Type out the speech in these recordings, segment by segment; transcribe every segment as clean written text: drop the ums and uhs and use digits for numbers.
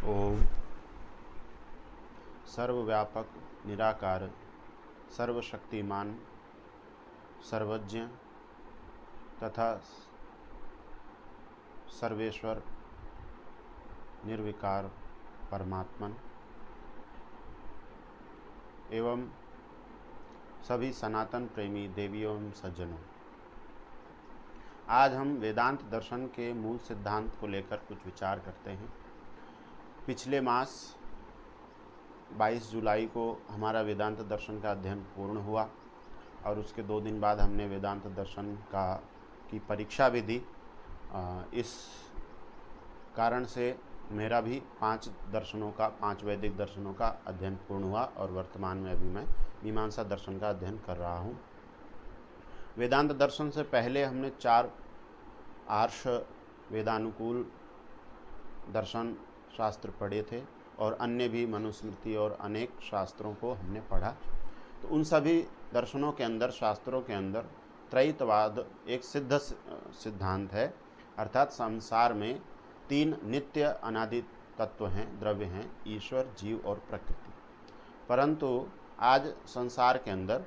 ओम सर्वव्यापक निराकार सर्वशक्तिमान सर्वज्ञ तथा सर्वेश्वर निर्विकार परमात्मन एवं सभी सनातन प्रेमी देवियों एवं सज्जनों, आज हम वेदांत दर्शन के मूल सिद्धांत को लेकर कुछ विचार करते हैं। पिछले मास 22 जुलाई को हमारा वेदांत दर्शन का अध्ययन पूर्ण हुआ और उसके 2 दिन बाद हमने वेदांत दर्शन की परीक्षा भी दी। इस कारण से मेरा भी 5 वैदिक दर्शनों का अध्ययन पूर्ण हुआ और वर्तमान में अभी मैं मीमांसा दर्शन का अध्ययन कर रहा हूँ। वेदांत दर्शन से पहले हमने 4 आर्ष वेदानुकूल दर्शन शास्त्र पढ़े थे और अन्य भी मनुस्मृति और अनेक शास्त्रों को हमने पढ़ा। तो उन सभी दर्शनों के अंदर, शास्त्रों के अंदर त्रैतवाद एक सिद्ध सिद्धांत है, अर्थात संसार में 3 नित्य अनादि तत्व हैं, द्रव्य हैं, ईश्वर, जीव और प्रकृति। परंतु आज संसार के अंदर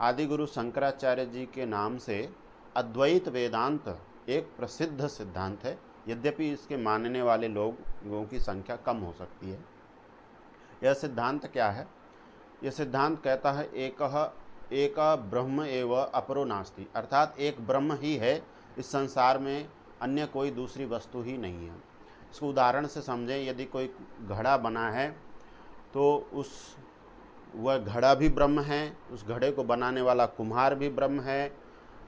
आदिगुरु शंकराचार्य जी के नाम से अद्वैत वेदांत एक प्रसिद्ध सिद्धांत है। यद्यपि इसके मानने वाले लोगों की संख्या कम हो सकती है। यह सिद्धांत क्या है? यह सिद्धांत कहता है एक ब्रह्म एव अपरो नास्ति, अर्थात एक ब्रह्म ही है, इस संसार में अन्य कोई दूसरी वस्तु ही नहीं है। इसको उदाहरण से समझें, यदि कोई घड़ा बना है तो वह घड़ा भी ब्रह्म है, उस घड़े को बनाने वाला कुम्हार भी ब्रह्म है,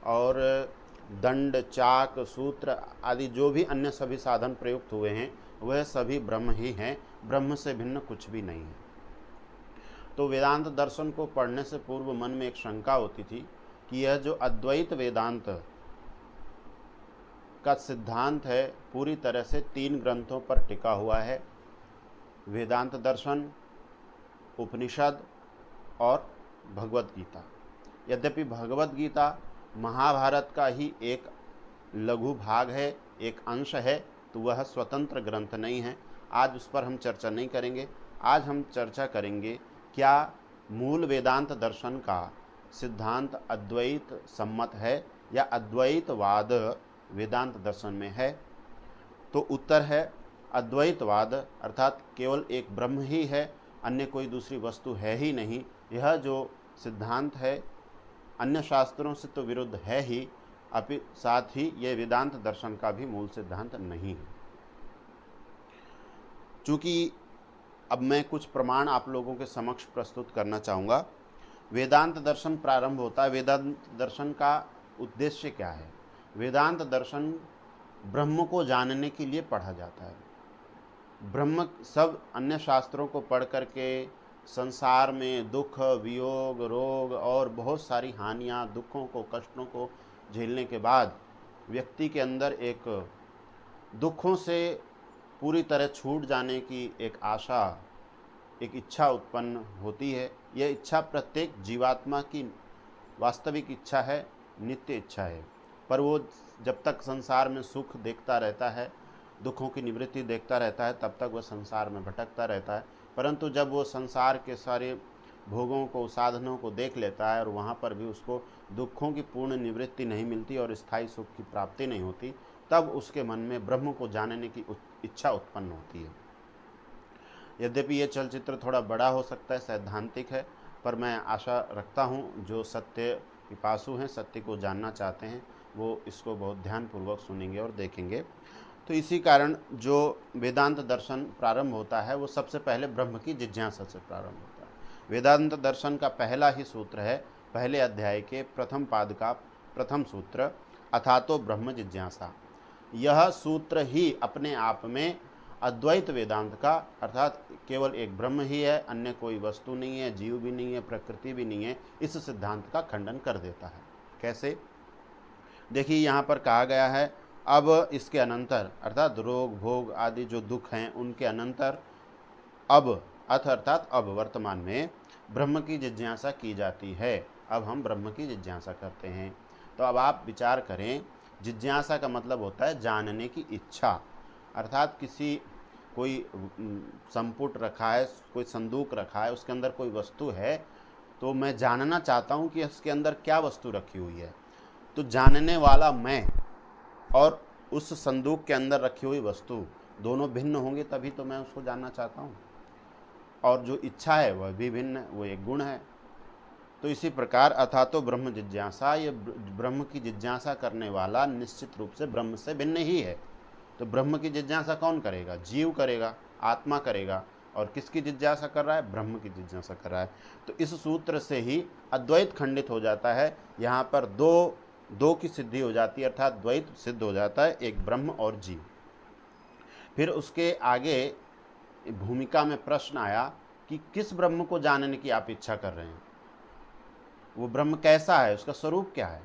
और दंड, चाक, सूत्र आदि जो भी अन्य सभी साधन प्रयुक्त हुए हैं वह सभी ब्रह्म ही हैं। ब्रह्म से भिन्न कुछ भी नहीं है। तो वेदांत दर्शन को पढ़ने से पूर्व मन में एक शंका होती थी कि यह जो अद्वैत वेदांत का सिद्धांत है पूरी तरह से 3 ग्रंथों पर टिका हुआ है, वेदांत दर्शन, उपनिषद और भगवत गीता। यद्यपि भगवत गीता महाभारत का ही एक लघु भाग है, एक अंश है, तो वह स्वतंत्र ग्रंथ नहीं है। आज उस पर हम चर्चा नहीं करेंगे। आज हम चर्चा करेंगे क्या मूल वेदांत दर्शन का सिद्धांत अद्वैत सम्मत है या अद्वैतवाद वेदांत दर्शन में है। तो उत्तर है अद्वैतवाद, अर्थात केवल एक ब्रह्म ही है, अन्य कोई दूसरी वस्तु है ही नहीं। यह जो सिद्धांत है अन्य शास्त्रों से तो विरुद्ध है ही, अभी साथ ही यह वेदांत दर्शन का भी मूल सिद्धांत नहीं है। चूँकि अब मैं कुछ प्रमाण आप लोगों के समक्ष प्रस्तुत करना चाहूँगा। वेदांत दर्शन प्रारंभ होता है। वेदांत दर्शन का उद्देश्य क्या है? वेदांत दर्शन ब्रह्म को जानने के लिए पढ़ा जाता है। ब्रह्म सब अन्य शास्त्रों को पढ़ करके संसार में दुख, वियोग, रोग और बहुत सारी हानियाँ, दुखों को, कष्टों को झेलने के बाद व्यक्ति के अंदर एक दुखों से पूरी तरह छूट जाने की एक आशा, एक इच्छा उत्पन्न होती है। यह इच्छा प्रत्येक जीवात्मा की वास्तविक इच्छा है, नित्य इच्छा है। पर वो जब तक संसार में सुख देखता रहता है, दुखों की निवृत्ति देखता रहता है, तब तक वह संसार में भटकता रहता है। परंतु जब वो संसार के सारे भोगों को, साधनों को देख लेता है और वहाँ पर भी उसको दुखों की पूर्ण निवृत्ति नहीं मिलती और स्थायी सुख की प्राप्ति नहीं होती, तब उसके मन में ब्रह्म को जानने की इच्छा उत्पन्न होती है। यद्यपि ये चलचित्र थोड़ा बड़ा हो सकता है, सैद्धांतिक है, पर मैं आशा रखता हूँ जो सत्य पिपासु हैं, सत्य को जानना चाहते हैं, वो इसको बहुत ध्यानपूर्वक सुनेंगे और देखेंगे। तो इसी कारण जो वेदांत दर्शन प्रारंभ होता है वो सबसे पहले ब्रह्म की जिज्ञासा से प्रारंभ होता है। वेदांत दर्शन का पहला ही सूत्र है, पहले अध्याय के प्रथम पाद का प्रथम सूत्र, अथातो ब्रह्म जिज्ञासा। यह सूत्र ही अपने आप में अद्वैत वेदांत का, अर्थात केवल एक ब्रह्म ही है, अन्य कोई वस्तु नहीं है, जीव भी नहीं है, प्रकृति भी नहीं है, इस सिद्धांत का खंडन कर देता है। कैसे? देखिए, यहाँ पर कहा गया है अब इसके अनंतर, अर्थात रोग, भोग आदि जो दुख हैं उनके अनंतर अब, अर्थात अब वर्तमान में ब्रह्म की जिज्ञासा की जाती है। अब हम ब्रह्म की जिज्ञासा करते हैं। तो अब आप विचार करें, जिज्ञासा का मतलब होता है जानने की इच्छा, अर्थात किसी कोई संपुट रखा है, कोई संदूक रखा है, उसके अंदर कोई वस्तु है, तो मैं जानना चाहता हूँ कि उसके अंदर क्या वस्तु रखी हुई है। तो जानने वाला मैं और उस संदूक के अंदर रखी हुई वस्तु दोनों भिन्न होंगे, तभी तो मैं उसको जानना चाहता हूँ। और जो इच्छा है वह भी भिन्न है, वो एक गुण है। तो इसी प्रकार अथा तो ब्रह्म जिज्ञासा, ये ब्रह्म की जिज्ञासा करने वाला निश्चित रूप से ब्रह्म से भिन्न ही है। तो ब्रह्म की जिज्ञासा कौन करेगा? जीव करेगा, आत्मा करेगा। और किसकी जिज्ञासा कर रहा है? ब्रह्म की जिज्ञासा कर रहा है। तो इस सूत्र से ही अद्वैत खंडित हो जाता है। यहाँ पर दो की सिद्धि हो जाती है, अर्थात द्वैत सिद्ध हो जाता है, एक ब्रह्म और जीव। फिर उसके आगे भूमिका में प्रश्न आया कि किस ब्रह्म को जानने की आप इच्छा कर रहे हैं, वो ब्रह्म कैसा है, उसका स्वरूप क्या है?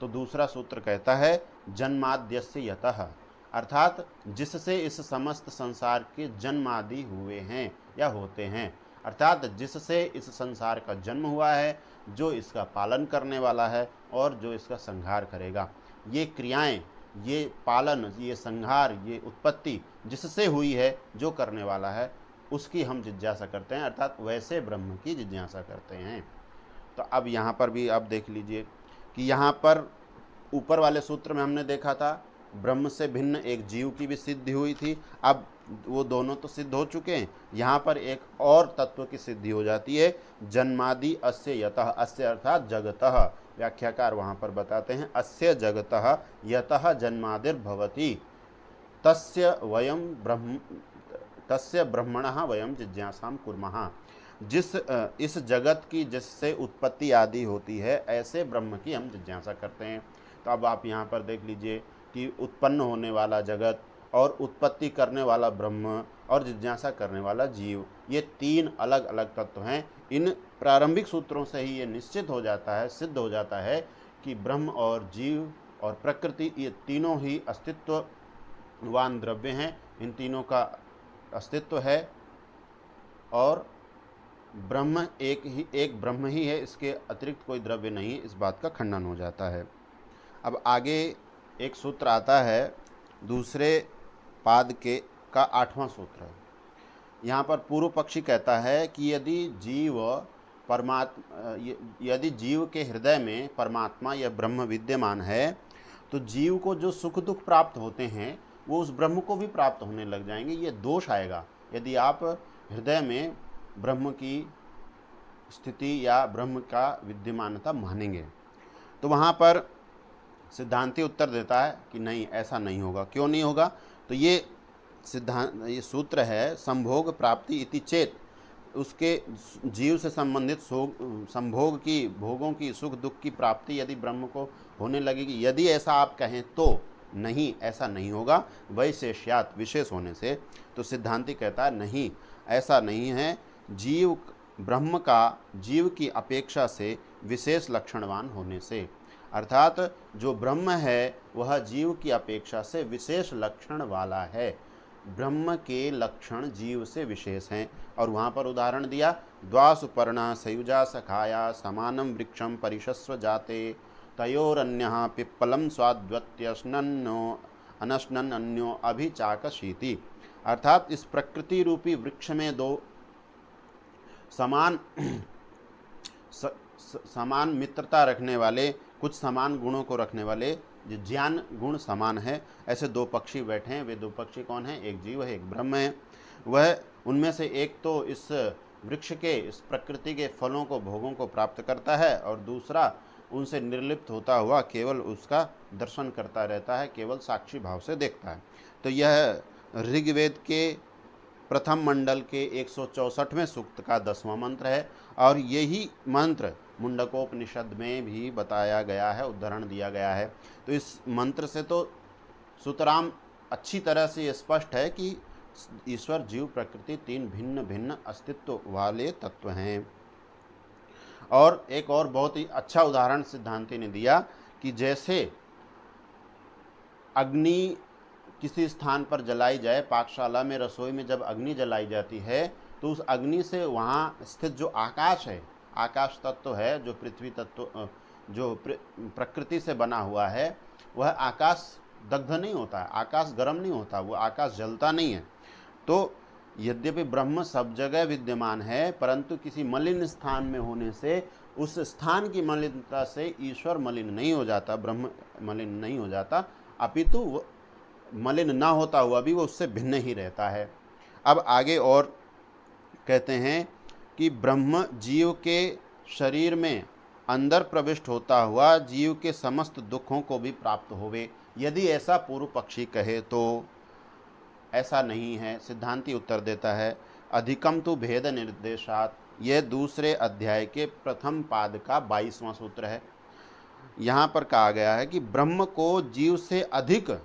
तो दूसरा सूत्र कहता है जन्माद्यस्य यतः, अर्थात जिससे इस समस्त संसार के जन्मादि हुए हैं या होते हैं, अर्थात जिससे इस संसार का जन्म हुआ है, जो इसका पालन करने वाला है और जो इसका संहार करेगा। ये क्रियाएं, ये पालन, ये संहार, ये उत्पत्ति जिससे हुई है, जो करने वाला है, उसकी हम जिज्ञासा करते हैं, अर्थात वैसे ब्रह्म की जिज्ञासा करते हैं। तो अब यहाँ पर भी आप देख लीजिए कि यहाँ पर ऊपर वाले सूत्र में हमने देखा था ब्रह्म से भिन्न एक जीव की भी सिद्धि हुई थी। अब वो दोनों तो सिद्ध हो चुके हैं, यहाँ पर एक और तत्व की सिद्धि हो जाती है, जन्मादि अस्य यतः, अस्य अर्थात जगतः। व्याख्याकार वहाँ पर बताते हैं अस्य जगतः यतः जन्मादिर्भवति तस्य ब्रह्मणः वयम जिज्ञासां कुर्मः। इस जगत की जिससे उत्पत्ति आदि होती है, ऐसे ब्रह्म की हम जिज्ञासा करते हैं। तो अब आप यहाँ पर देख लीजिए कि उत्पन्न होने वाला जगत और उत्पत्ति करने वाला ब्रह्म और जिज्ञासा करने वाला जीव, ये तीन अलग अलग तत्व हैं। इन प्रारंभिक सूत्रों से ही ये निश्चित हो जाता है, सिद्ध हो जाता है कि ब्रह्म और जीव और प्रकृति, ये तीनों ही अस्तित्ववान द्रव्य हैं। इन तीनों का अस्तित्व है और ब्रह्म एक ब्रह्म ही है, इसके अतिरिक्त कोई द्रव्य नहीं है, इस बात का खंडन हो जाता है। अब आगे एक सूत्र आता है दूसरे पाद का 8वां सूत्र है। यहाँ पर पूर्व पक्षी कहता है कि यदि जीव के हृदय में परमात्मा या ब्रह्म विद्यमान है, तो जीव को जो सुख दुख प्राप्त होते हैं वो उस ब्रह्म को भी प्राप्त होने लग जाएंगे। ये दोष आएगा यदि आप हृदय में ब्रह्म की स्थिति या ब्रह्म का विद्यमानता मानेंगे। तो वहाँ पर सिद्धांती उत्तर देता है कि नहीं, ऐसा नहीं होगा। क्यों नहीं होगा? तो ये सूत्र है संभोग प्राप्ति इति चेत, उसके जीव से संबंधित संभोग की, भोगों की, सुख दुख की प्राप्ति यदि ब्रह्म को होने लगेगी, यदि ऐसा आप कहें तो नहीं, ऐसा नहीं होगा, वैशेष्यात्, विशेष होने से। तो सिद्धांती कहता है नहीं, ऐसा नहीं है। ब्रह्म का जीव की अपेक्षा से विशेष लक्षणवान होने से, अर्थात जो ब्रह्म है वह जीव की अपेक्षा से विशेष लक्षण वाला है। ब्रह्म के लक्षण जीव से विशेष हैं। और वहाँ पर उदाहरण दिया, द्वासुपर्णा सयुजा सखाया समानम वृक्षम परिशस्व जाते तयोरन्यः पिप्पलम स्वाद्वत्यश्नन्नो अनश्नन् अन्यो अभिचाकशीति, अर्थात इस प्रकृति रूपी वृक्ष में दो समान मित्रता रखने वाले, कुछ समान गुणों को रखने वाले, जो ज्ञान गुण समान है, ऐसे दो पक्षी बैठे हैं। वे दो पक्षी कौन हैं? एक जीव है, एक ब्रह्म है। वह उनमें से एक तो इस वृक्ष के, इस प्रकृति के फलों को, भोगों को प्राप्त करता है, और दूसरा उनसे निर्लिप्त होता हुआ केवल उसका दर्शन करता रहता है, केवल साक्षी भाव से देखता है। तो यह ऋग्वेद के प्रथम मंडल के 164वें सूक्त का 10वां मंत्र है। और यही मंत्र मुंडकोपनिषद में भी बताया गया है, उदाहरण दिया गया है। तो इस मंत्र से तो सुतराम अच्छी तरह से ये स्पष्ट है कि ईश्वर, जीव, प्रकृति तीन भिन्न भिन्न अस्तित्व वाले तत्व हैं। और एक और बहुत ही अच्छा उदाहरण सिद्धांति ने दिया कि जैसे अग्नि किसी स्थान पर जलाई जाए, पाकशाला में, रसोई में जब अग्नि जलाई जाती है, तो उस अग्नि से वहाँ स्थित जो आकाश है, आकाश तत्व है, जो पृथ्वी तत्व, जो प्रकृति से बना हुआ है, वह आकाश दग्ध नहीं होता है, आकाश गर्म नहीं होता, वो आकाश जलता नहीं है। तो यद्यपि ब्रह्म सब जगह विद्यमान है, परंतु किसी मलिन स्थान में होने से उस स्थान की मलिनता से ईश्वर मलिन नहीं हो जाता, ब्रह्म मलिन नहीं हो जाता, अपितु वो मलिन ना होता हुआ भी वो उससे भिन्न ही रहता है। अब आगे और कहते हैं कि ब्रह्म जीव के शरीर में अंदर प्रविष्ट होता हुआ जीव के समस्त दुखों को भी प्राप्त होवे। यदि ऐसा पूर्व पक्षी कहे तो ऐसा नहीं है। सिद्धांती उत्तर देता है, अधिकम तो भेद निर्देशात, यह दूसरे अध्याय के प्रथम पाद का 22वां सूत्र है। यहाँ पर कहा गया है कि ब्रह्म को जीव से अधिक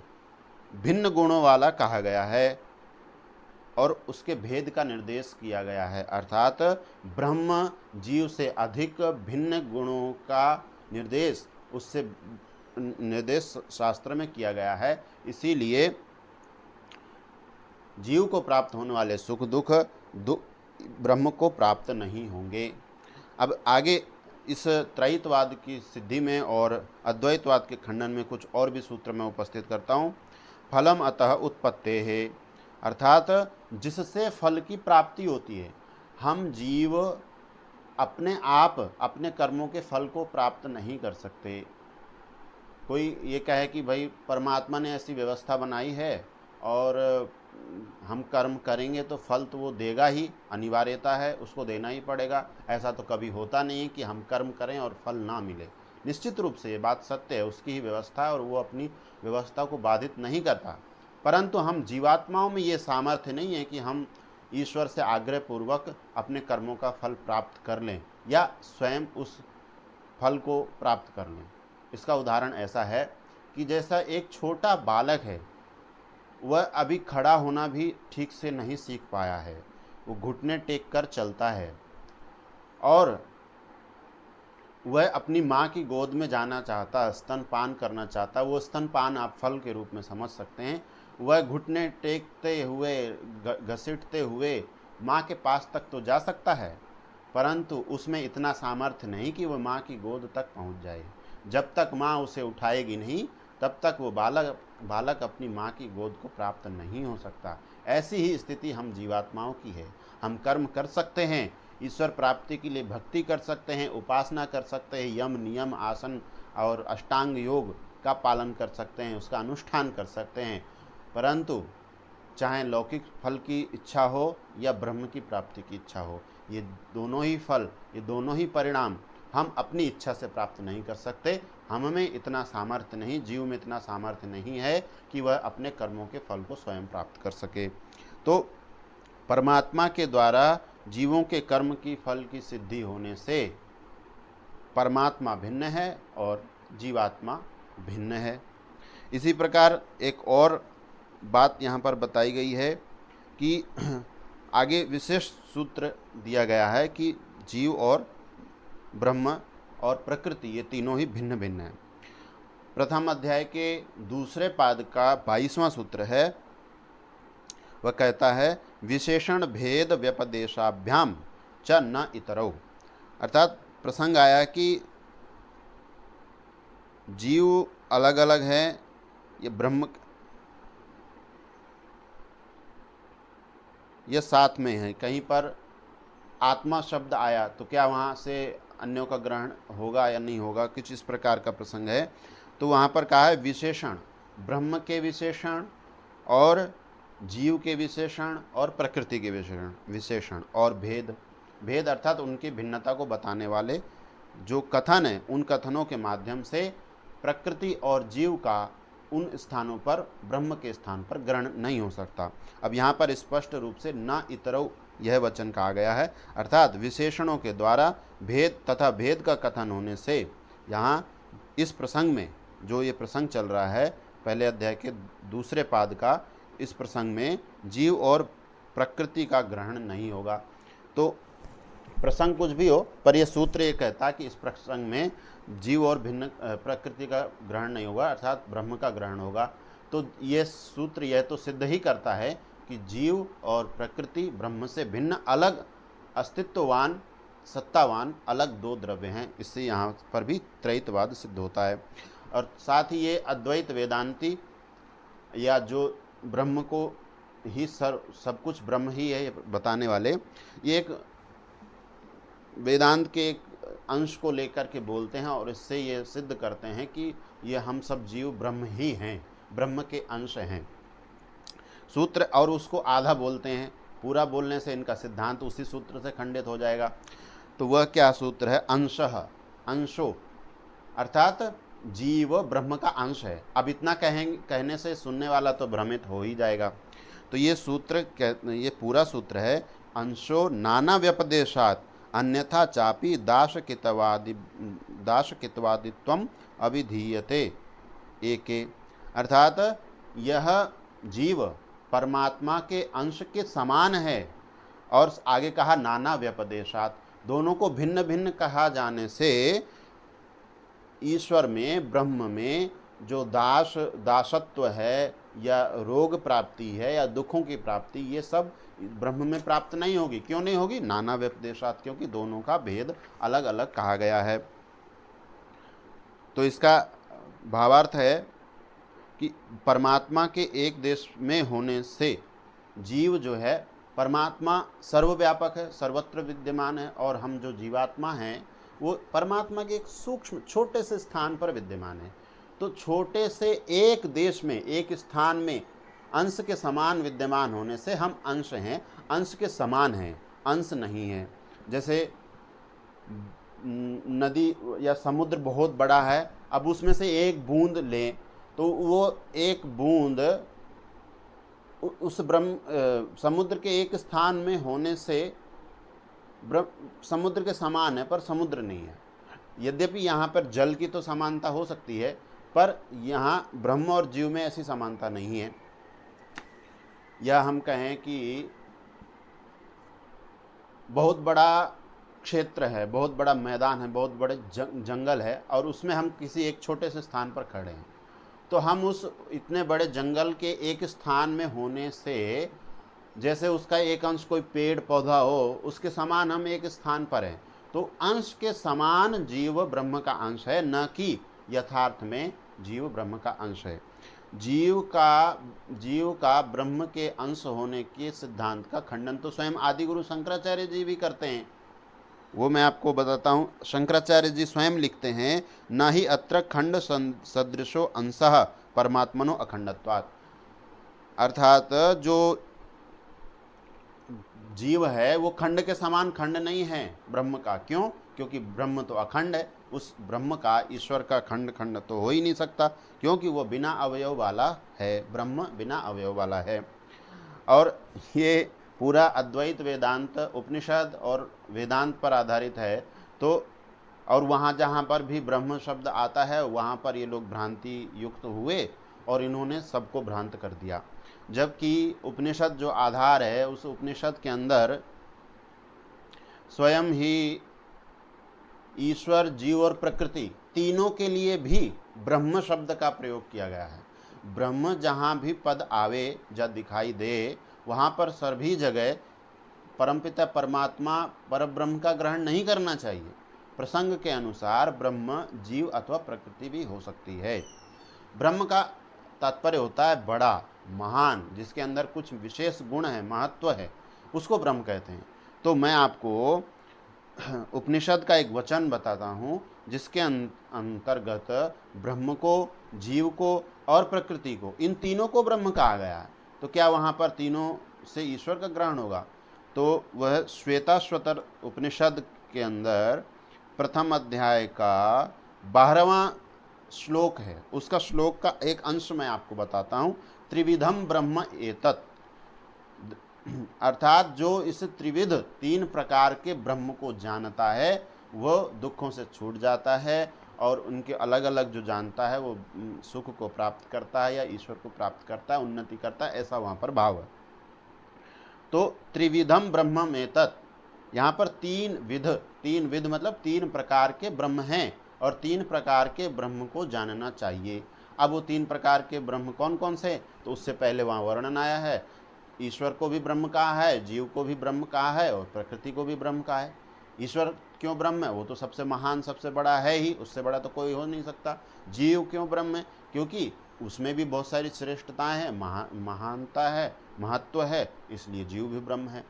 भिन्न गुणों वाला कहा गया है और उसके भेद का निर्देश किया गया है। अर्थात ब्रह्म जीव से अधिक भिन्न गुणों का निर्देश शास्त्र में किया गया है। इसीलिए जीव को प्राप्त होने वाले सुख दुख ब्रह्म को प्राप्त नहीं होंगे। अब आगे इस त्रैतवाद की सिद्धि में और अद्वैतवाद के खंडन में कुछ और भी सूत्र मैं उपस्थित करता हूँ। फलम अतः उत्पत्ते है, अर्थात जिससे फल की प्राप्ति होती है। हम जीव अपने आप अपने कर्मों के फल को प्राप्त नहीं कर सकते। कोई ये कहे कि भाई परमात्मा ने ऐसी व्यवस्था बनाई है और हम कर्म करेंगे तो फल तो वो देगा ही, अनिवार्यता है, उसको देना ही पड़ेगा। ऐसा तो कभी होता नहीं है कि हम कर्म करें और फल ना मिले। निश्चित रूप से ये बात सत्य है, उसकी ही व्यवस्था है और वो अपनी व्यवस्था को बाधित नहीं करता। परंतु हम जीवात्माओं में ये सामर्थ्य नहीं है कि हम ईश्वर से आग्रह पूर्वक अपने कर्मों का फल प्राप्त कर लें या स्वयं उस फल को प्राप्त कर लें। इसका उदाहरण ऐसा है कि जैसा एक छोटा बालक है, वह अभी खड़ा होना भी ठीक से नहीं सीख पाया है, वो घुटने टेक कर चलता है और वह अपनी माँ की गोद में जाना चाहता, स्तनपान करना चाहता। वो स्तनपान आप फल के रूप में समझ सकते हैं। वह घुटने टेकते हुए घसीटते हुए माँ के पास तक तो जा सकता है, परंतु उसमें इतना सामर्थ्य नहीं कि वह माँ की गोद तक पहुँच जाए। जब तक माँ उसे उठाएगी नहीं, तब तक वो बालक अपनी माँ की गोद को प्राप्त नहीं हो सकता। ऐसी ही स्थिति हम जीवात्माओं की है। हम कर्म कर सकते हैं, ईश्वर प्राप्ति के लिए भक्ति कर सकते हैं, उपासना कर सकते हैं, यम नियम आसन और अष्टांग योग का पालन कर सकते हैं, उसका अनुष्ठान कर सकते हैं, परंतु चाहे लौकिक फल की इच्छा हो या ब्रह्म की प्राप्ति की इच्छा हो, ये दोनों ही फल, ये दोनों ही परिणाम हम अपनी इच्छा से प्राप्त नहीं कर सकते। हम में इतना सामर्थ्य नहीं, जीव में इतना सामर्थ्य नहीं है कि वह अपने कर्मों के फल को स्वयं प्राप्त कर सके। तो परमात्मा के द्वारा जीवों के कर्म की फल की सिद्धि होने से परमात्मा भिन्न है और जीवात्मा भिन्न है। इसी प्रकार एक और बात यहाँ पर बताई गई है कि आगे विशेष सूत्र दिया गया है कि जीव और ब्रह्म और प्रकृति ये तीनों ही भिन्न भिन्न हैं। प्रथम अध्याय के दूसरे पाद का 22वां सूत्र है, वह कहता है विशेषण भेद व्यपदेशाभ्याम च न इतरौ। अर्थात प्रसंग आया कि जीव अलग अलग है, ये ब्रह्म ये साथ में है। कहीं पर आत्मा शब्द आया तो क्या वहाँ से अन्यों का ग्रहण होगा या नहीं होगा, कुछ इस प्रकार का प्रसंग है। तो वहाँ पर कहा है विशेषण, ब्रह्म के विशेषण और जीव के विशेषण और प्रकृति के विशेषण और भेद अर्थात उनकी भिन्नता को बताने वाले जो कथन है, उन कथनों के माध्यम से प्रकृति और जीव का उन स्थानों पर ब्रह्म के स्थान पर ग्रहण नहीं हो सकता। अब यहाँ पर स्पष्ट रूप से न इतरौ यह वचन कहा गया है, अर्थात विशेषणों के द्वारा भेद तथा भेद का कथन होने से यहाँ इस प्रसंग में जो ये प्रसंग चल रहा है पहले अध्याय के दूसरे पाद का, इस प्रसंग में जीव और प्रकृति का ग्रहण नहीं होगा। तो प्रसंग कुछ भी हो, पर यह सूत्र ये कहता कि इस प्रसंग में जीव और भिन्न प्रकृति का ग्रहण नहीं होगा, अर्थात ब्रह्म का ग्रहण होगा। तो ये सूत्र यह तो सिद्ध ही करता है कि जीव और प्रकृति ब्रह्म से भिन्न, अलग अस्तित्ववान सत्तावान अलग दो द्रव्य हैं। इससे यहाँ पर भी त्रैतवाद सिद्ध होता है। और साथ ही ये अद्वैत वेदांती या जो ब्रह्म को ही सब कुछ ब्रह्म ही है, ये बताने वाले ये एक वेदांत के एक अंश को लेकर के बोलते हैं और इससे ये सिद्ध करते हैं कि ये हम सब जीव ब्रह्म ही हैं, ब्रह्म के अंश हैं। सूत्र और उसको आधा बोलते हैं, पूरा बोलने से इनका सिद्धांत उसी सूत्र से खंडित हो जाएगा। तो वह क्या सूत्र है? अंशः, अंशो, अर्थात जीव ब्रह्म का अंश है। अब इतना कहने से सुनने वाला तो भ्रमित हो ही जाएगा। तो ये सूत्र, ये पूरा सूत्र है, अंशो नाना व्यपदेशात अन्यथा चापि दाशकित्वादित्वम अविधीयते एके, अर्थात यह जीव परमात्मा के अंश के समान है। और आगे कहा नाना व्यपदेशात, दोनों को भिन्न भिन्न कहा जाने से ईश्वर में, ब्रह्म में जो दासत्व है या रोग प्राप्ति है या दुखों की प्राप्ति, ये सब ब्रह्म में प्राप्त नहीं होगी। क्यों नहीं होगी? नाना व्यपदेशात, क्योंकि दोनों का भेद अलग अलग कहा गया है। तो इसका भावार्थ है कि परमात्मा के एक देश में होने से जीव जो है, परमात्मा सर्वव्यापक है, सर्वत्र विद्यमान है, और हम जो जीवात्मा हैं वो परमात्मा के एक सूक्ष्म छोटे से स्थान पर विद्यमान है। तो छोटे से एक देश में, एक स्थान में अंश के समान विद्यमान होने से हम अंश हैं, अंश के समान हैं, अंश नहीं है। जैसे नदी या समुद्र बहुत बड़ा है, अब उसमें से एक बूंद लें तो वो एक बूंद उस समुद्र के एक स्थान में होने से समुद्र के समान है, पर समुद्र नहीं है। यद्यपि यहाँ पर जल की तो समानता हो सकती है, पर यहाँ ब्रह्म और जीव में ऐसी समानता नहीं है। या हम कहें कि बहुत बड़ा क्षेत्र है, बहुत बड़ा मैदान है, बहुत बड़े जंगल है, और उसमें हम किसी एक छोटे से स्थान पर खड़े हैं, तो हम उस इतने बड़े जंगल के एक स्थान में होने से, जैसे उसका एक अंश कोई पेड़ पौधा हो, उसके समान हम एक स्थान पर हैं। तो अंश के समान जीव ब्रह्म का अंश है, न कि यथार्थ में जीव ब्रह्म का अंश है। जीव का ब्रह्म के अंश होने के सिद्धांत का खंडन तो स्वयं आदिगुरु शंकराचार्य जी भी करते हैं। वो मैं आपको बताता हूँ। शंकराचार्य जी स्वयं लिखते हैं, न ही अत्र खंड सदृशो अंशः परमात्मनो अखंडत्वात्, अर्थात जो जीव है वो खंड के समान खंड नहीं है ब्रह्म का। क्यों? क्योंकि ब्रह्म तो अखंड है, उस ब्रह्म का, ईश्वर का खंड खंड तो हो ही नहीं सकता, क्योंकि वो बिना अवयव वाला है, ब्रह्म बिना अवयव वाला है। और ये पूरा अद्वैत वेदांत उपनिषद और वेदांत पर आधारित है। तो और वहाँ जहाँ पर भी ब्रह्म शब्द आता है वहाँ पर ये लोग भ्रांति युक्त हुए और इन्होंने सबको भ्रांत कर दिया। जबकि उपनिषद जो आधार है, उस उपनिषद के अंदर स्वयं ही ईश्वर, जीव और प्रकृति तीनों के लिए भी ब्रह्म शब्द का प्रयोग किया गया है। ब्रह्म जहाँ भी पद आवे या दिखाई दे, वहाँ पर सभी जगह परमपिता परमात्मा परब्रह्म का ग्रहण नहीं करना चाहिए। प्रसंग के अनुसार ब्रह्म, जीव अथवा प्रकृति भी हो सकती है। ब्रह्म का तात्पर्य होता है बड़ा, महान, जिसके अंदर कुछ विशेष गुण है, महत्व है, उसको ब्रह्म कहते हैं। तो मैं आपको उपनिषद का एक वचन बताता हूँ जिसके अंतर्गत ब्रह्म को, जीव को और प्रकृति को, इन तीनों को ब्रह्म कहा गया है। तो क्या वहाँ पर तीनों से ईश्वर का ग्रहण होगा? तो वह श्वेताश्वतर उपनिषद के अंदर प्रथम अध्याय का 12वां श्लोक है। उसका श्लोक का एक अंश मैं आपको बताता हूँ। त्रिविधम ब्रह्म एतत्, अर्थात जो इस त्रिविध, तीन प्रकार के ब्रह्म को जानता है वह दुखों से छूट जाता है, और उनके अलग अलग जो जानता है वो सुख को प्राप्त करता है या ईश्वर को प्राप्त करता है, उन्नति करता है, ऐसा वहाँ पर भाव है। तो त्रिविधम ब्रह्म एतत्, यहाँ पर तीन विध मतलब तीन प्रकार के ब्रह्म हैं, और तीन प्रकार के ब्रह्म को जानना चाहिए। अब वो तीन प्रकार के ब्रह्म कौन कौन से? तो उससे पहले वहाँ वर्णन आया है, ईश्वर को भी ब्रह्म कहा है, जीव को भी ब्रह्म कहा है, और प्रकृति को भी ब्रह्म कहा है। ईश्वर क्यों ब्रह्म है? वो तो सबसे महान, सबसे बड़ा है ही, उससे बड़ा तो कोई हो नहीं सकता। जीव क्यों ब्रह्म है? क्योंकि उसमें भी बहुत सारी श्रेष्ठताएं हैं, महानता है, महत्व है, इसलिए जीव भी ब्रह्म है।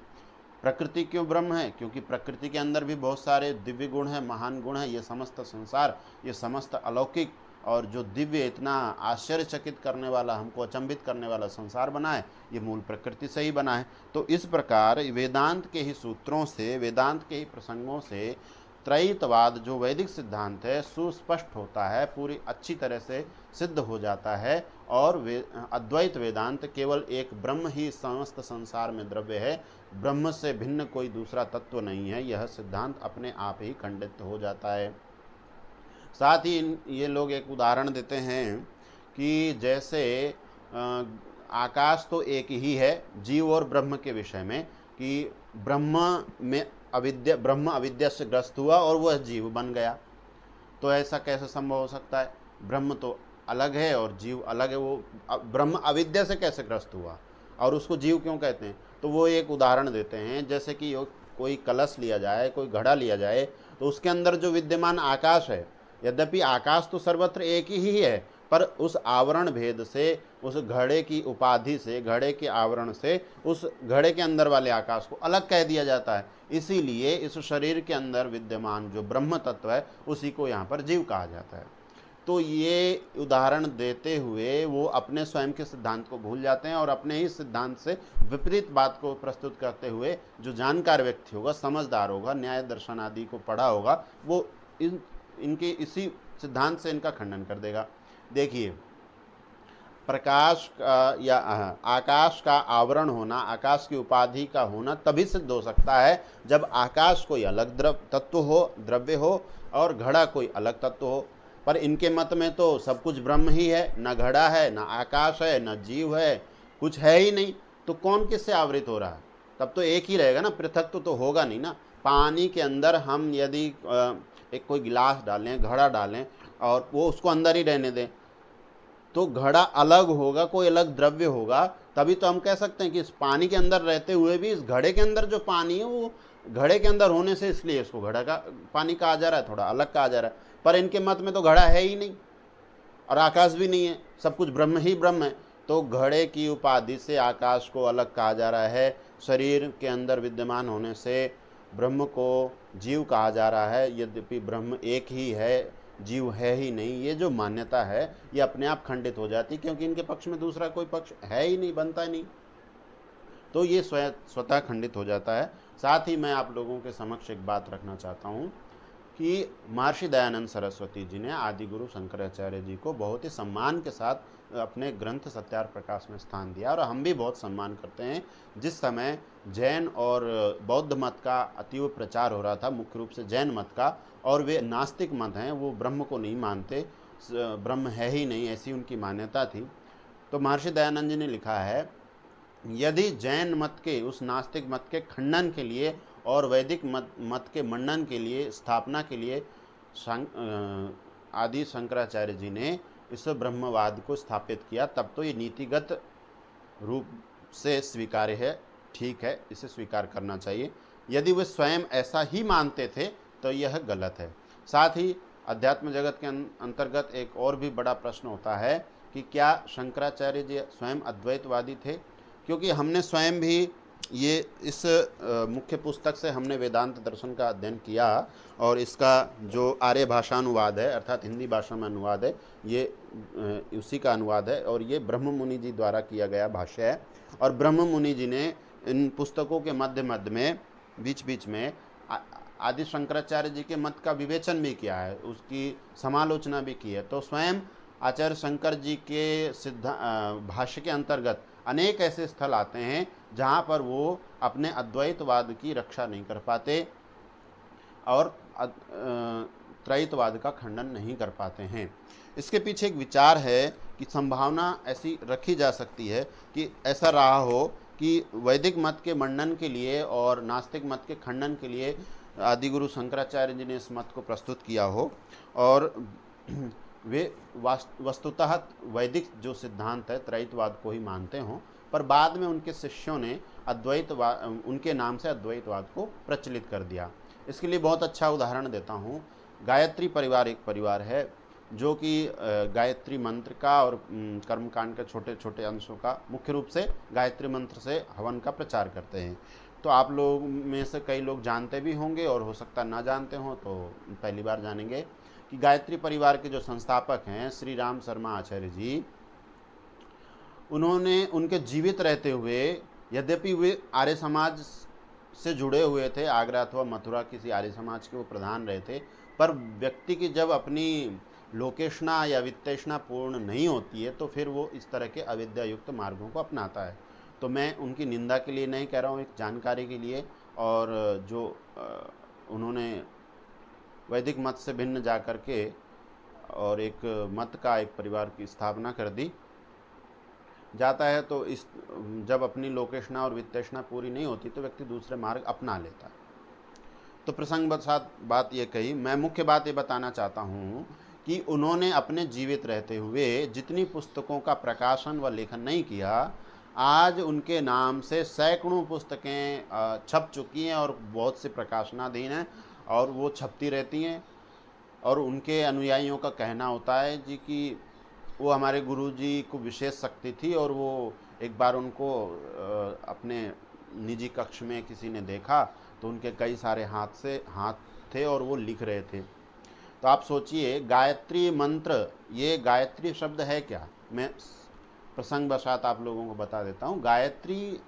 प्रकृति क्यों ब्रह्म है? क्योंकि प्रकृति के अंदर भी बहुत सारे दिव्य गुण हैं, महान गुण हैं। ये समस्त संसार, ये समस्त अलौकिक और जो दिव्य, इतना आश्चर्यचकित करने वाला, हमको अचंभित करने वाला संसार बना है, ये मूल प्रकृति से ही बना है। तो इस प्रकार वेदांत के ही सूत्रों से, वेदांत के ही प्रसंगों से त्रैतवाद जो वैदिक सिद्धांत है सुस्पष्ट होता है, पूरी अच्छी तरह से सिद्ध हो जाता है। और अद्वैत वेदांत केवल एक ब्रह्म ही समस्त संसार में द्रव्य है, ब्रह्म से भिन्न कोई दूसरा तत्व नहीं है, यह सिद्धांत अपने आप ही खंडित हो जाता है। साथ ही ये लोग एक उदाहरण देते हैं कि जैसे आकाश तो एक ही है जीव और ब्रह्म के विषय में, कि ब्रह्म अविद्या से ग्रस्त हुआ और वह जीव बन गया। तो ऐसा कैसे संभव हो सकता है? ब्रह्म तो अलग है और जीव अलग है, वो ब्रह्म अविद्या से कैसे ग्रस्त हुआ और उसको जीव क्यों कहते हैं? तो वो एक उदाहरण देते हैं, जैसे कि कोई कलश लिया जाए, कोई घड़ा लिया जाए, तो उसके अंदर जो विद्यमान आकाश है, यद्यपि आकाश तो सर्वत्र एक ही है, पर उस आवरण भेद से, उस घड़े की उपाधि से, घड़े के आवरण से उस घड़े के अंदर वाले आकाश को अलग कह दिया जाता है। इसीलिए इस शरीर के अंदर विद्यमान जो ब्रह्म तत्व है उसी को यहाँ पर जीव कहा जाता है। तो ये उदाहरण देते हुए वो अपने स्वयं के सिद्धांत को भूल जाते हैं और अपने ही सिद्धांत से विपरीत बात को प्रस्तुत करते हुए जो जानकार व्यक्ति होगा, समझदार होगा, न्याय दर्शन आदि को पढ़ा होगा, वो इनके इसी सिद्धांत से इनका खंडन कर देगा। देखिए, प्रकाश का या आकाश का आवरण होना, आकाश की उपाधि का होना तभी सिद्ध हो सकता है जब आकाश कोई अलग द्रव्य हो और घड़ा कोई अलग तत्व हो। पर इनके मत में तो सब कुछ ब्रह्म ही है, न घड़ा है, न आकाश है, न जीव है, कुछ है ही नहीं। तो कौन किससे आवृत हो रहा है? तब तो एक ही रहेगा ना, पृथक तो होगा नहीं ना। पानी के अंदर हम यदि एक कोई गिलास डालें, घड़ा डालें और वो उसको अंदर ही रहने दें, तो घड़ा अलग होगा, कोई अलग द्रव्य होगा, तभी तो हम कह सकते हैं कि इस पानी के अंदर रहते हुए भी इस घड़े के अंदर जो पानी है वो घड़े के अंदर होने से इसलिए इसको घड़ा का पानी कहा जा रहा है, थोड़ा अलग कहा जा रहा है। पर इनके मत में तो घड़ा है ही नहीं और आकाश भी नहीं है, सब कुछ ब्रह्म ही ब्रह्म है। तो घड़े की उपाधि से आकाश को अलग कहा जा रहा है, शरीर के अंदर विद्यमान होने से ब्रह्म को जीव कहा जा रहा है, यद्यपि ब्रह्म एक ही है, जीव है ही नहीं। ये जो मान्यता है ये अपने आप खंडित हो जाती, क्योंकि इनके पक्ष में दूसरा कोई पक्ष है ही नहीं, बनता ही नहीं। तो ये स्वतः खंडित हो जाता है। साथ ही मैं आप लोगों के समक्ष एक बात रखना चाहता हूँ कि महर्षि दयानंद सरस्वती जी ने आदि गुरु शंकराचार्य जी को बहुत ही सम्मान के साथ अपने ग्रंथ सत्यार प्रकाश में स्थान दिया और हम भी बहुत सम्मान करते हैं। जिस समय जैन और बौद्ध मत का अतीव प्रचार हो रहा था, मुख्य रूप से जैन मत का, और वे नास्तिक मत हैं, वो ब्रह्म को नहीं मानते, ब्रह्म है ही नहीं, ऐसी उनकी मान्यता थी। तो महर्षि दयानंद जी ने लिखा है, यदि जैन मत के उस नास्तिक मत के खंडन के लिए और वैदिक मत के मंडन के लिए, स्थापना के लिए आदि शंकराचार्य जी ने इस ब्रह्मवाद को स्थापित किया, तब तो ये नीतिगत रूप से स्वीकार्य है, ठीक है, इसे स्वीकार करना चाहिए। यदि वे स्वयं ऐसा ही मानते थे तो यह गलत है। साथ ही अध्यात्म जगत के अंतर्गत एक और भी बड़ा प्रश्न होता है कि क्या शंकराचार्य जी स्वयं अद्वैतवादी थे? क्योंकि हमने स्वयं भी ये इस मुख्य पुस्तक से हमने वेदांत दर्शन का अध्ययन किया और इसका जो आर्य भाषा अनुवाद है, अर्थात हिंदी भाषा में अनुवाद है, ये उसी का अनुवाद है और ये ब्रह्म मुनि जी द्वारा किया गया भाष्य है। और ब्रह्म मुनि जी ने इन पुस्तकों के मध्य मध्य में, बीच बीच में आदि शंकराचार्य जी के मत का विवेचन भी किया है, उसकी समालोचना भी की है। तो स्वयं आचार्य शंकर जी के भाष्य के अंतर्गत अनेक ऐसे स्थल आते हैं जहाँ पर वो अपने अद्वैतवाद की रक्षा नहीं कर पाते और त्रैतवाद का खंडन नहीं कर पाते हैं। इसके पीछे एक विचार है कि संभावना ऐसी रखी जा सकती है कि ऐसा रहा हो कि वैदिक मत के मंडन के लिए और नास्तिक मत के खंडन के लिए आदिगुरु शंकराचार्य जी ने इस मत को प्रस्तुत किया हो और वे वस्तुतः वैदिक जो सिद्धांत है त्रैतवाद को ही मानते हों, पर बाद में उनके शिष्यों ने अद्वैतवाद, उनके नाम से अद्वैतवाद को प्रचलित कर दिया। इसके लिए बहुत अच्छा उदाहरण देता हूँ। गायत्री परिवार एक परिवार है जो कि गायत्री मंत्र का और कर्मकांड के छोटे छोटे अंशों का, मुख्य रूप से गायत्री मंत्र से हवन का प्रचार करते हैं। तो आप लोग में से कई लोग जानते भी होंगे और हो सकता ना जानते हों, तो पहली बार जानेंगे कि गायत्री परिवार के जो संस्थापक हैं श्री राम शर्मा आचार्य जी, उन्होंने उनके जीवित रहते हुए, यद्यपि वे आर्य समाज से जुड़े हुए थे, आगरा अथवा मथुरा किसी आर्य समाज के वो प्रधान रहे थे, पर व्यक्ति की जब अपनी लोकेशना या वित्तेषणा पूर्ण नहीं होती है तो फिर वो इस तरह के अविद्या युक्त मार्गों को अपनाता है। तो मैं उनकी निंदा के लिए नहीं कह रहा हूँ, एक जानकारी के लिए। और जो उन्होंने वैदिक मत से भिन्न जा कर के और एक मत का, एक परिवार की स्थापना कर दी जाता है, तो इस जब अपनी लोकेशना और वित्तेषणा पूरी नहीं होती तो व्यक्ति दूसरे मार्ग अपना लेता है। तो प्रसंगवशात बात ये कही। मैं मुख्य बात ये बताना चाहता हूँ कि उन्होंने अपने जीवित रहते हुए जितनी पुस्तकों का प्रकाशन व लेखन नहीं किया, आज उनके नाम से सैकड़ों पुस्तकें छप चुकी हैं और बहुत से प्रकाशनाधीन हैं और वो छपती रहती हैं। और उनके अनुयायियों का कहना होता है जी कि वो हमारे गुरुजी को विशेष शक्ति थी और वो एक बार उनको अपने निजी कक्ष में किसी ने देखा तो उनके कई सारे हाथ थे और वो लिख रहे थे। तो आप सोचिए, गायत्री मंत्र, ये गायत्री शब्द है क्या? मैं प्रसंगवशात आप लोगों को बता देता हूँ। गायत्री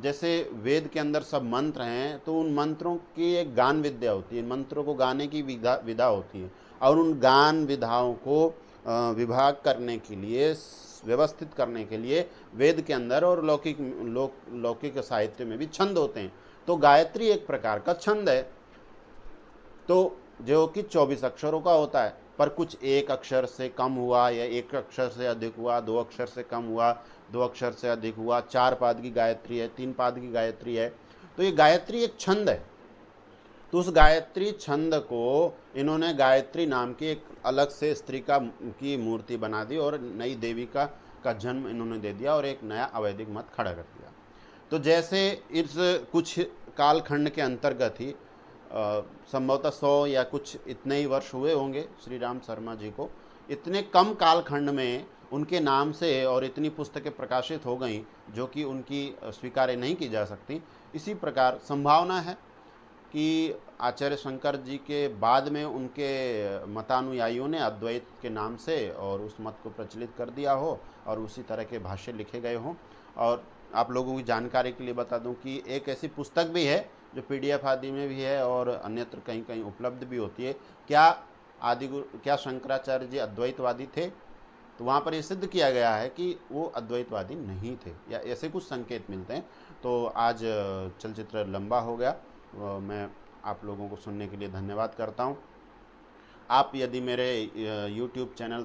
जैसे वेद के अंदर सब मंत्र हैं, तो उन मंत्रों की एक गान विद्या होती है, मंत्रों को गाने की विधा होती है, और उन गान विधाओं को विभाग करने के लिए, व्यवस्थित करने के लिए वेद के अंदर और लौकिक साहित्य में भी छंद होते हैं। तो गायत्री एक प्रकार का छंद है, तो जो कि 24 अक्षरों का होता है, पर कुछ एक अक्षर से कम हुआ या एक अक्षर से अधिक हुआ, 2 अक्षर से कम हुआ, 2 अक्षर से अधिक हुआ, 4 पाद की गायत्री है, 3 पाद की गायत्री है। तो ये गायत्री एक छंद है। तो उस गायत्री छंद को इन्होंने गायत्री नाम की एक अलग से स्त्री की मूर्ति बना दी और नई देविका का जन्म इन्होंने दे दिया और एक नया अवैधिक मत खड़ा कर दिया। तो जैसे इस कुछ कालखंड के अंतर्गत ही संभवतः 100 या कुछ इतने ही वर्ष हुए होंगे श्री राम शर्मा जी को, इतने कम कालखंड में उनके नाम से और इतनी पुस्तकें प्रकाशित हो गईं जो कि उनकी स्वीकार्य नहीं की जा सकती। इसी प्रकार संभावना है कि आचार्य शंकर जी के बाद में उनके मतानुयायियों ने अद्वैत के नाम से और उस मत को प्रचलित कर दिया हो और उसी तरह के भाष्य लिखे गए हों। और आप लोगों की जानकारी के लिए बता दूं कि एक ऐसी पुस्तक भी है जो PDF आदि में भी है और अन्यत्र कहीं कहीं उपलब्ध भी होती है। क्या शंकराचार्य जी अद्वैतवादी थे? तो वहाँ पर ये सिद्ध किया गया है कि वो अद्वैतवादी नहीं थे, या ऐसे कुछ संकेत मिलते हैं। तो आज चलचित्र लंबा हो गया, मैं आप लोगों को सुनने के लिए धन्यवाद करता हूँ। आप यदि मेरे YouTube चैनल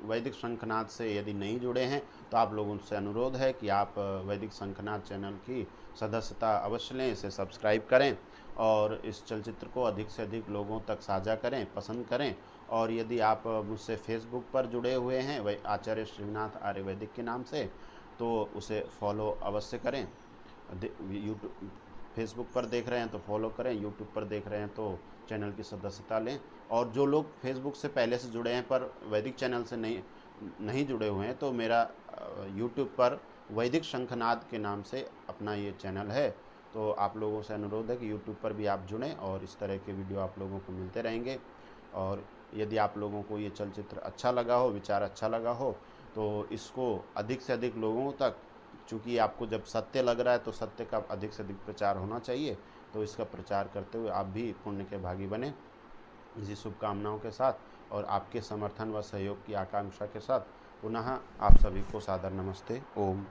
वैदिक शंखनाद से यदि नहीं जुड़े हैं तो आप लोगों से अनुरोध है कि आप वैदिक शंखनाद चैनल की सदस्यता अवश्य लें, इसे सब्सक्राइब करें और इस चलचित्र को अधिक से अधिक लोगों तक साझा करें, पसंद करें। और यदि आप मुझसे फेसबुक पर जुड़े हुए हैं वही आचार्य श्रीनाथ आर्य वैदिक के नाम से, तो उसे फॉलो अवश्य करें। यूट्यूब फेसबुक पर देख रहे हैं तो फॉलो करें, यूट्यूब पर देख रहे हैं तो चैनल की सदस्यता लें। और जो लोग फेसबुक से पहले से जुड़े हैं पर वैदिक चैनल से नहीं जुड़े हुए हैं, तो मेरा यूट्यूब पर वैदिक शंखनाद के नाम से अपना ये चैनल है। तो आप लोगों से अनुरोध है कि यूट्यूब पर भी आप जुड़ें और इस तरह के वीडियो आप लोगों को मिलते रहेंगे। और यदि आप लोगों को ये चलचित्र अच्छा लगा हो, विचार अच्छा लगा हो, तो इसको अधिक से अधिक लोगों तक, चूँकि आपको जब सत्य लग रहा है तो सत्य का अधिक से अधिक प्रचार होना चाहिए, तो इसका प्रचार करते हुए आप भी पुण्य के भागी बने, इसी शुभकामनाओं के साथ और आपके समर्थन व सहयोग की आकांक्षा के साथ पुनः आप सभी को सादर नमस्ते। ओम।